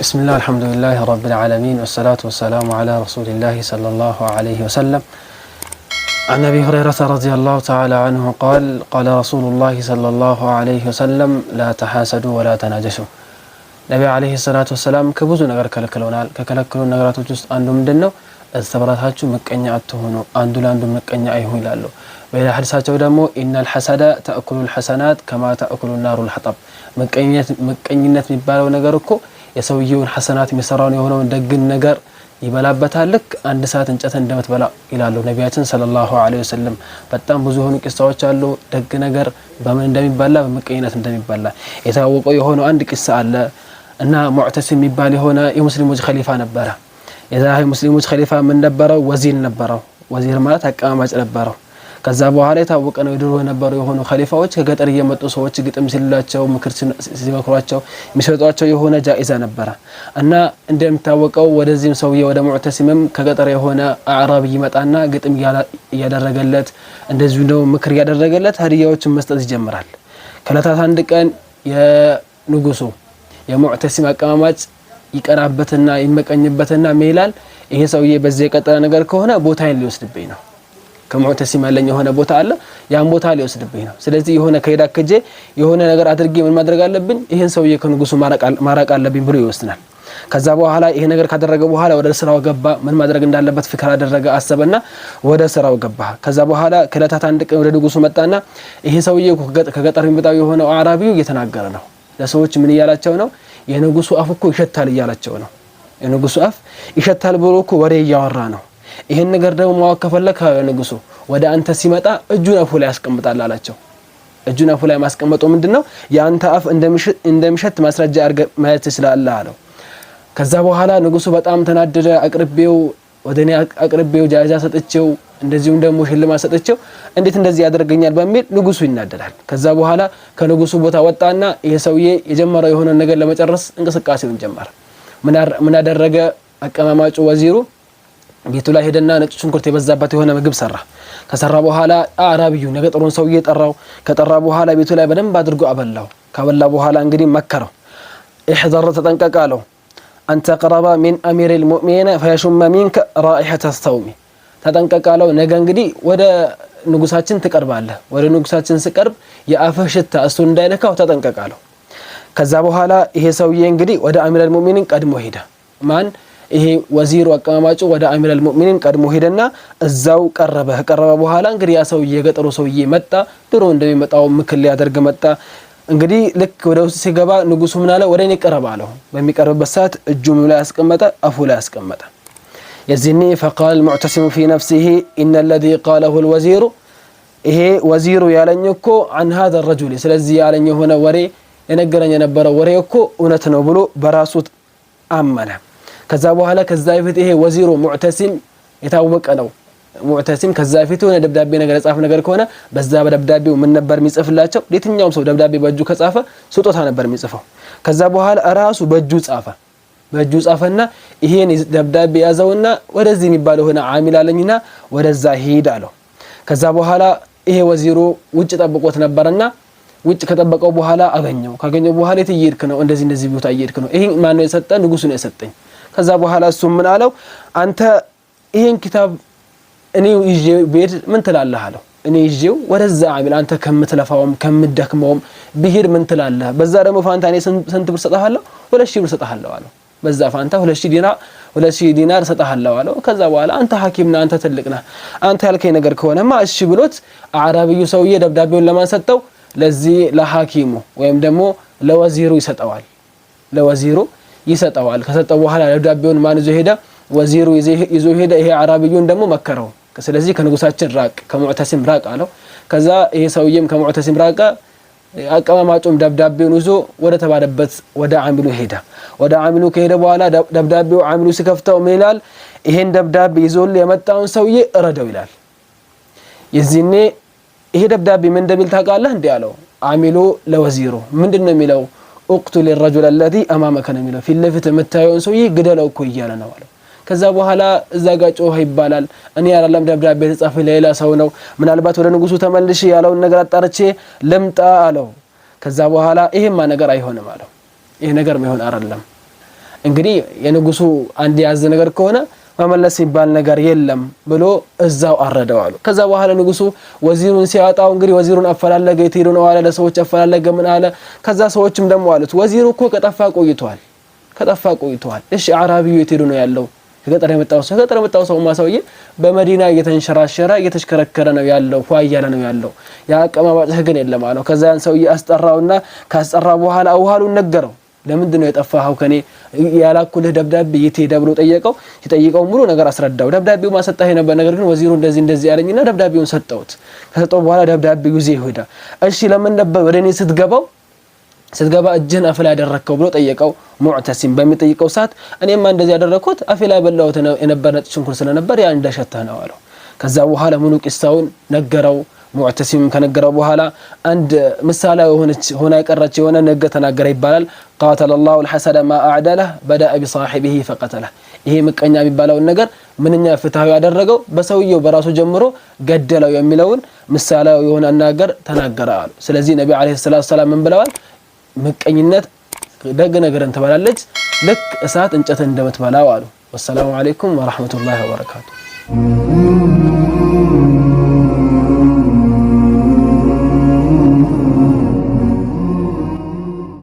بسم الله الحمد لله رب العالمين والصلاة والسلام على رسول الله صلى الله عليه وسلم. عن أبي هريرة رضي الله تعالى عنه قال قال رسول الله صلى الله عليه وسلم لا تحاسدوا ولا تناجشوا. نبي عليه الصلاة والسلام كبوز نغر كلكلونال ككلكلون نغرات ውስጥ አንዱ ምንድነው እስተበራታችሁ መቀኛ አትሆኑ አንዱ ለአንዱ መቀኛ አይሁን ይላሉ። በሌላ ሐዲሳቸው ደግሞ ኢነል ሐሰደ ተአኩሉ الحسنات كما تأكل النار الحطب። መቀኝነት የሚባለው ነገር እኮ የሰውየውን ሐሰናት የሚሰራውን የሆነውን ደግን ነገር ይበላበታል ልክ አንድ ሰዓት እንጨት እንደምትበላ ይላሉ ነብያችን ሰለላሁ ዐለይሂ ወሰለም። በጣም ብዙ ሆኑ ቂሳዎች አሉ ደግ ነገር በምን እንደሚበላ በመቀኝነት እንደሚበላ የታወቀው የሆነው አንድ ቂሳ አለ እና ሙዕተሲም የሚባል የሆነ የሙስሊሞች ኸሊፋ ነበረ። የዛ ሙስሊሞች ኸሊፋ ምን ነበረው? ወዚር ነበረው። ወዚር ማለት አቀማማጭ ነበረው። ከዛ በኋላ የታወቀ ነው ድሮ የነበሩ የሆኑ ኸሊፋዎች ከገጠር እየመጡ ሰዎች ግጥም ሲልላቸው ምክር ሲመክሯቸው የሚሰጧቸው የሆነ ጃኢዛ ነበረ እና እንደምታወቀው ወደዚህም ሰውዬ ወደ ሙዕተሲምም ከገጠር የሆነ አዕራብ ይመጣና ግጥም ያደረገለት እንደዚሁ ነው ምክር ያደረገለት ሀዲያዎችን መስጠት ይጀምራል። ከለታት አንድ ቀን የንጉሱ የሙዕተሲም አቀማማጭ ይቀራበትና ይመቀኝበትና ሜላል ይሄ ሰውዬ በዚህ የቀጠለ ነገር ከሆነ ቦታዬን ሊወስድብኝ ነው ከሙዕተሲም ያለኝ የሆነ ቦታ አለ ያን ቦታ ሊወስድብኝ ነው። ስለዚህ የሆነ ከሄዳከጀ የሆነ ነገር አድርጌ ምን ማድረግ አለብኝ ይሄን ሰውዬ ከንጉሱ ማራቅ አለብኝ ብሎ ይወስናል። ከዛ በኋላ ይሄ ነገር ካደረገ በኋላ ወደ ስራው ገባ። ምን ማድረግ እንዳለበት ፍክር አደረገ አሰበና ወደ ስራው ገባ። ከዛ በኋላ ከለታት አንድ ቀን ወደ ንጉሱ መጣና ይሄ ሰውዬ ከገጠር የሚመጣው የሆነው አዕራቢው እየተናገረ ነው ለሰዎች ምን ይያላቸው ነው የንጉሱ አፍ እኮ ይሸታል ይያላቸው ነው። የንጉሱ አፍ ይሸታል ብሎ እኮ ወሬ እያወራ ነው። ይሄን ነገር ደግሞ ማወቅ ከፈለከ ንጉሱ ወደ አንተ ሲመጣ እጁን አፉ ላይ ያስቀምጣል አላቸው። እጁን አፉ ላይ ማስቀመጡ ምንድነው ያንተ አፍ እንደሚሸት ማስረጃ አርገ ማለት ይችላል አለው። ከዛ በኋላ ንጉሱ በጣም ተናደደ። ወደኔ አቅርቤው ጃዛ ሰጥቼው እንደዚሁም ደግሞ ሽልማት ሰጥቼው እንዴት እንደዚህ ያደርገኛል በሚል ንጉሱ ይናደዳል። ከዛ በኋላ ከንጉሱ ቦታ ወጣና ይሄ ሰውዬ የጀመረው የሆነ ነገር ለመጨረስ እንቅስቃሴውን ጀመረ። ምን አደረገ? አቀማማጩ ወዚሩ ቤቱ ላይ ሄደና ነጭ ሽንኩርት የበዛበት የሆነ ምግብ ሰራ። ከሰራ በኋላ አዕራቢዩ ነገጥሩን ሰውዬ ጠራው። ከጠራ በኋላ ቤቱ ላይ በደንብ አድርጎ አበላው። ካበላ በኋላ እንግዲህ መከረው። احذر ተጠንቀቃለው አንተ ቀረባ من امير المؤمنين فيشم منك رائحه الثوم። ተጠንቀቃለው ነገ እንግዲህ ወደ ንጉሳችን ትቀርባለህ። ወደ ንጉሳችን ሲቀርብ የአፍህ ሽታ እሱ እንዳይነካው ተጠንቀቃለው። ከዛ በኋላ ይሄ ሰውዬ እንግዲህ ወደ አሚር المؤمنين ቀድሞ ሄደ። ማን? ይሄ ወዚሩ አቀማማጩ ወደ አሚር المؤمنين ቀድሞ ሄደና እዛው ቀረበ በኋላ እንግዲህ ያ ሰውዬ የገጠሩ ሰውዬ መጣ። ድሮ እንደሚመጣው ምክር ሊያደርግ መጣ። እንግዲህ ልክ ወደ ውስጥ ሲገባ ንጉሱ ምን አለ? ወደኔ ቀረበ አለው። በሚቀርብበት ሰዓት እጁም ላይ ያስቀመጠ አፉ ላይ ያስቀመጠ። يزني فقال المعتصم في نفسه إن الذي قاله الوزير ይሄ ወዚሩ ያለኝ እኮ عن هذا الرجل ስለዚህ ያለኝ ሆነ ወሬ የነገረኝ የነበረው ወሬ እኮ እውነት ነው ብሎ በራሱ አመነ። ከዛ በኋላ ከዛ ይፈት ይሄ ወዚሩ ሙዕተሲም የታወቀ ነው። ሙዕተሲም ከዛ ይፈት የሆነ ደብዳቤ ነገር ጻፍ ነገር ከሆነ በዛ በደብዳቤው ምን ነበር የሚጽፍላቸው? ለየትኛውም ሰው ደብዳቤ በእጁ ከጻፈ ስጦታ ነበር የሚጽፈው። ከዛ በኋላ ራሱ በእጁ ጻፈና ይሄን ደብዳቤ ያዘውና ወደዚህ የሚባለው ሆነ ዓሚል አለኝና ወደዛ ሄድ አለው። ከዛ በኋላ ይሄ ወዚሩ ውጭ ጠብቆት ነበርና ውጭ ከጠበቀው በኋላ ካገኘው በኋላ የትይርክ ነው እንደዚህ ቦታ ይይርክ ነው ይሄን ማን ነው የሰጠ? ንጉሱ ነው የሰጠኝ። ከዛ በኋላ እሱ ምን አለው? አንተ ይሄን ኪታብ እኔ ይዤ ቤት ምን ትላለህ አለው። እኔ ይዤው ወደዛ ዓሚል አንተ ከምትለፋውም ከምትደክመውም ብሄድ ምን ትላለህ? በዛ ደግሞ ፋንታ እኔ ስንት ብር ሰጣሃለሁ? 2000 ብር ሰጣሃለሁ አለው። በዛ ፋንታ 2000 ዲናር ሰጣሃለሁ አለው። ከዛ በኋላ አንተ ሐኪም ነህ አንተ ትልቅ ነህ አንተ ያልከኝ ነገር ከሆነማ እሺ ብሎት አዕራቢዩ ሰውዬ ደብዳቤውን ለማን ሰጠው? ለዚህ ለሐኪሙ ወይም ደግሞ ለወዚሩ ይሰጠዋል። ከሰጠው በኋላ ደብዳቤውን ማን ይዞ ሄደ? ወዚሩ ይዞ ሄደ። ይሄ አዕራቢዩን ደግሞ መከረው። ስለዚህ ከንጉሳችን ራቅ ከሙዕተሲም ራቅ አለው። ከዛ ይሄ ሰውዬም ከሙዕተሲም ራቀ። አቀማማጩም ደብዳቤውን ይዞ ወደ ተባለበት ወደ ዓሚሉ ሄደ። ወደ ዓሚሉ ከሄደ በኋላ ደብዳቤው ዓሚሉ ሲከፍተው ምን ይላል? ይሄን ደብዳቤ ይዞል የመጣውን ሰውዬ እረደው ይላል። የዚህኔ ይሄ ደብዳቤ ምን እንደሚል ታውቃለህ እንዴ አለው ዓሚሉ ለወዚሩ። ምንድነው የሚለው? اقتل الرجل الذي امامك ነው የሚለው። ፊት ለፊት የምታየውን ሰውዬ ግደለው እኮ እያለ ነው አለው። ከዛ በኋላ እዛ ጋር ጮህ ይባላል። እኔ ያላለም ደብዳቤ ተጻፈ ለሌላ ሰው ነው። ምናልባት ወደ ንጉሱ ተመልሼ ያለውን ነገር አጣርቼ ልምጣ አለው። ከዛ በኋላ ይሄማ ነገር አይሆንም አለው። ይሄ ነገር ማይሆን አይደለም እንግዲህ የንጉሱ አንድ ያዘ ነገር ከሆነ መመለስ ይባል ነገር የለም ብሎ እዛው አረደው አሉ። ከዛ በኋላ ንጉሱ ወዚሩን ሲያጣው እንግዲህ ወዚሩን አፈላለገ የትሄዱ ነው አለ ለሰዎች አፈላለገ ምን አለ። ከዛ ሰዎችም ደግሞ አሉት ወዚሩ እኮ ከጠፋ ቆይቷል። እሺ አራቢው የትሄዱ ነው ያለው? ከገጠር የመጣው ሰው ማሳውዬ በመዲና እየተንሸራሸረ እየተሽከረከረ ነው ያለው ፏያለ ነው ያለው ያቀማማጭህ ግን የለም አለው። ከዛ ያን ሰውዬ አስጠራውና ካስጠራ በኋላ አውሃሉን ነገረው። ለምንድነው የጠፋኸው ከኔ ያላኩልህ ደብዳቤ የት ሄደ ብሎ ሲጠይቀው ሙሉ ነገር አስረዳው። ደብዳቤው ማሰጣህ ነበር ነገር ግን ወዚሩ እንደዚህ ያለኝና ደብዳቤውን ሰጠውት። ከሰጠው በኋላ ደብዳቤው ይዘህ ሄደ። እሺ ለምን ነበር ወደኔ ስትገባ እጅህን አፍ ላይ ያደረከው ብሎ ጠየቀው። ሙዕተሲም በሚጠይቀው ሰዓት እኔማ እንደዚህ ያደረኩት አፍ ላይ በላውት የነበረ ነጭ ሽንኩርት ስለነበር ያ እንደሸተህ ነው አለው። ከዛ በኋላ ሙሉ ቂሳውን ነገረው። ሙዕተሲም ከነገረው በኋላ አንድ ምሳሌ ሆና የቀረች የሆነ ነገ ተናገረ ይባላል። قاتل الله الحسد ما أعدله بدأ بصاحبه فقتله። ይሄ ምቀኛ የሚባለው ነገር ምንኛ ፍትሃዊ ያደረገው በሰውየው በራሱ ጀምሮ ገደለው የሚለውን ምሳሌው የሆነ ነገር ተናገረ አሉ። ስለዚህ ነብዩ አለይሂ ሰላም ምን ብለዋል? ምቀኝነት ደግ ነገርን ትበላለች ልክ እሳት እንጨትን እንደምትበላው አሉ። ወሰላሙ አለይኩም ወራህመቱላሂ ወበረካቱ።